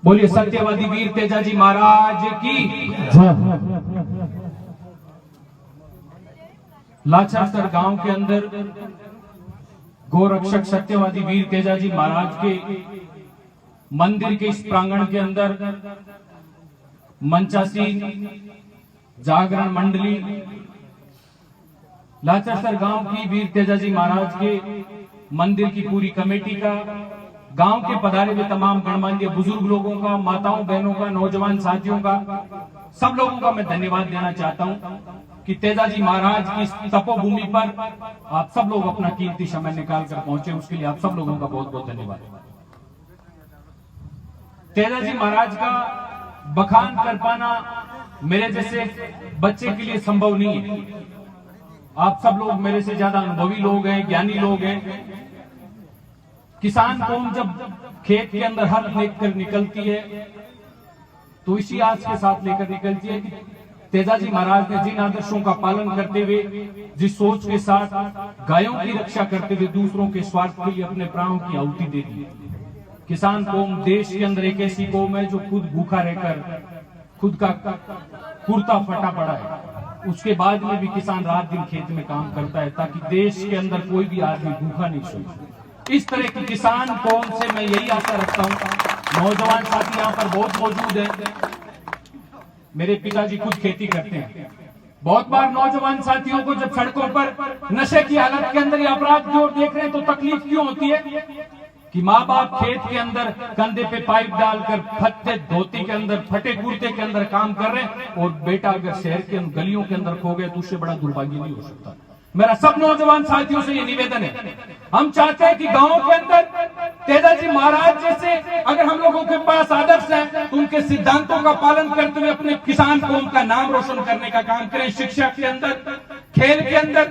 बोलिए सत्यवादी वीर तेजाजी महाराज की। लाचरसर गांव के अंदर गोरक्षक सत्यवादी वीर तेजाजी महाराज के मंदिर के इस प्रांगण के अंदर मंचासी जागरण मंडली लाचरसर गांव की वीर तेजाजी महाराज के मंदिर की पूरी कमेटी का, गांव के पधारे हुए तमाम गणमान्य बुजुर्ग लोगों का, माताओं बहनों का, नौजवान साथियों का, सब लोगों का मैं धन्यवाद देना चाहता हूं कि तेजाजी महाराज की इस तपोभूमि पर आप सब लोग अपना कीमती समय निकाल कर पहुंचे। उसके लिए आप सब लोगों का बहुत बहुत धन्यवाद। तेजाजी महाराज का बखान कर पाना मेरे जैसे बच्चे के लिए संभव नहीं है। आप सब लोग मेरे से ज्यादा अनुभवी लोग हैं, ज्ञानी लोग हैं। किसान कौम जब खेत के अंदर हल लेकर निकलती है तो इसी आस के साथ लेकर निकलती है कि तेजाजी महाराज ने जिन आदर्शों का पालन करते हुए, जिस सोच के साथ गायों की रक्षा करते हुए दूसरों के स्वार्थ के लिए अपने प्राणों की आहुति दे दी। किसान कौम देश के अंदर एक ऐसी कौम है जो खुद भूखा रहकर खुद का कुर्ता फटा पड़ा है, उसके बाद में भी किसान रात दिन खेत में काम करता है ताकि देश के अंदर कोई भी आदमी भूखा नहीं सोए। इस तरह की किसान कौम से मैं यही आशा रखता हूं। नौजवान साथी यहाँ पर बहुत मौजूद हैं। मेरे पिताजी खुद खेती करते हैं। बहुत बार नौजवान साथियों को जब सड़कों पर नशे की हालत के अंदर ये अपराध की ओर देख रहे हैं तो तकलीफ क्यों होती है कि माँ बाप खेत के अंदर कंधे पे पाइप डालकर फटे धोती के अंदर, फटे कुर्ते के अंदर काम कर रहे हैं और बेटा अगर शहर के गलियों के अंदर खो गए तो उससे बड़ा दुर्भाग्य नहीं हो सकता। मेरा सब नौजवान साथियों से ये निवेदन है, हम चाहते हैं कि गांव के अंदर तेजाजी महाराज जैसे अगर हम लोगों के पास आदर्श हैं तो उनके सिद्धांतों का पालन करते हुए अपने किसान कौम का नाम रोशन करने का काम करें। शिक्षा के अंदर, खेल के अंदर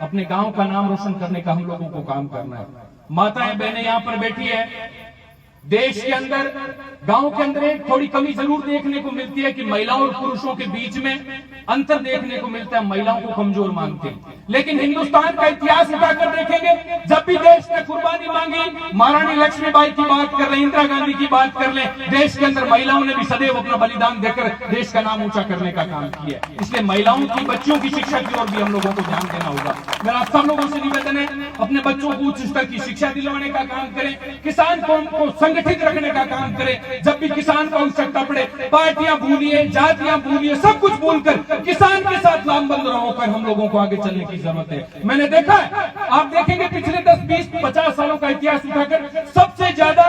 अपने गांव का नाम रोशन करने का हम लोगों को काम करना है। माताएं बहनें यहाँ पर बैठी है। देश के अंदर, गांव के अंदर एक थोड़ी कमी जरूर देखने को मिलती है कि महिलाओं और पुरुषों के बीच में अंतर देखने को मिलता है। महिलाओं को कमजोर मानते हैं, लेकिन हिंदुस्तान का इतिहास उठाकर देखेंगे, जब भी देश ने कुर्बानी मांगी, महारानी लक्ष्मीबाई की बात कर ले, इंदिरा गांधी की बात कर ले, देश के अंदर महिलाओं ने भी सदैव अपना बलिदान देकर देश का नाम ऊंचा करने का काम किया है। इसलिए महिलाओं की, बच्चियों की शिक्षा की ओर भी हम लोगों को ध्यान देना होगा। मेरा सब लोगों से निवेदन है, अपने बच्चों को उच्च स्तर की शिक्षा दिलवाने का काम करें, किसान कौम को संगठित रखने का काम करें। जब भी किसान को आवश्यकता पड़े, पार्टियां भूलिए, जातियां भूलिए, सब कुछ भूलकर किसान के साथ लामबंद होकर हम लोगों को आगे चलने की जरूरत है। मैंने देखा है, आप देखेंगे पिछले 10, 20, 50 सालों का इतिहास उठाकर सबसे ज्यादा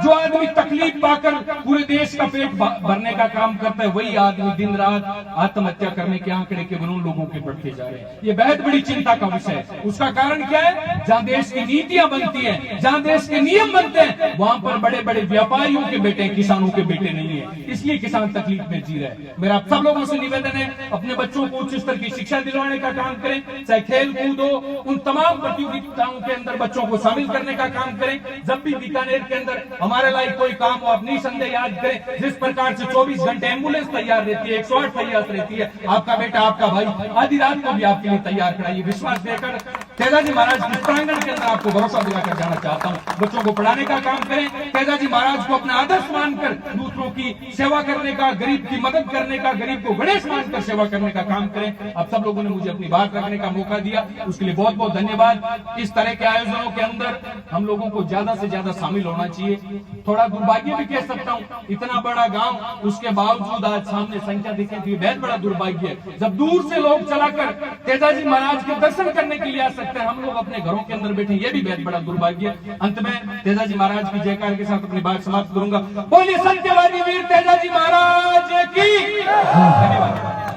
जो आदमी तकलीफ पाकर पूरे देश का पेट भरने का काम करता है, वही आदमी दिन रात आत्महत्या करने के आंकड़े केवल उन लोगों के बढ़ते जा रहे हैं। ये बेहद बड़ी चिंता का विषय है। उसका कारण क्या है? जहां देश की नीतियां बनती है, जहां देश के नियम बनते हैं, वहां पर बड़े बड़े व्यापारियों के बेटे हैं, किसानों के बेटे नहीं है। इसलिए किसान तकलीफ में जी रहे हैं। मेरा सब लोगों से निवेदन है, अपने बच्चों को उच्च स्तर की शिक्षा दिलवाने का काम करें, चाहे खेल कूद हो, उन तमाम प्रतियोगिताओं के अंदर बच्चों को शामिल करने का काम करें। जब भी बीकानेर के अंदर हमारे लायक कोई काम हो, आप निसंदेह याद करें, जिस प्रकार से 24 घंटे एम्बुलेंस तैयार रहती है, 108 तैयार रहती है, आपका बेटा, आपका भाई आधी रात को भी आपके लिए तैयार कराइए। विश्वास देकर तेजाजी महाराज के प्रांगण के अंदर आपको भरोसा दिलाकर जाना चाहता हूँ। बच्चों को पढ़ाने का काम करें, तेजाजी महाराज को अपना आदर्श मानकर दूसरों की सेवा करने का, गरीब की मदद करने का, गरीब को गणेश मानकर सेवा करने का काम करें। आप सब लोगों ने मुझे अपनी बात रखने का मौका दिया, उसके लिए बहुत बहुत धन्यवाद। इस तरह के आयोजनों के अंदर हम लोगों को ज्यादा से ज्यादा शामिल होना चाहिए। थोड़ा दुर्भाग्य भी कह सकता हूँ, इतना बड़ा गांव, उसके बावजूद आज सामने संख्या दिखे तो बेहद बड़ा दुर्भाग्य है। जब दूर से लोग चलाकर तेजाजी महाराज के दर्शन करने के लिए आ सकते हैं, हम लोग अपने घरों के अंदर बैठे, ये भी बेहद बड़ा दुर्भाग्य है। अंत में तेजाजी महाराज की जयकार के साथ अपनी बात समाप्त करूंगा। बोलिए सत्यवादी वीर तेजाजी महाराज की। धन्यवाद।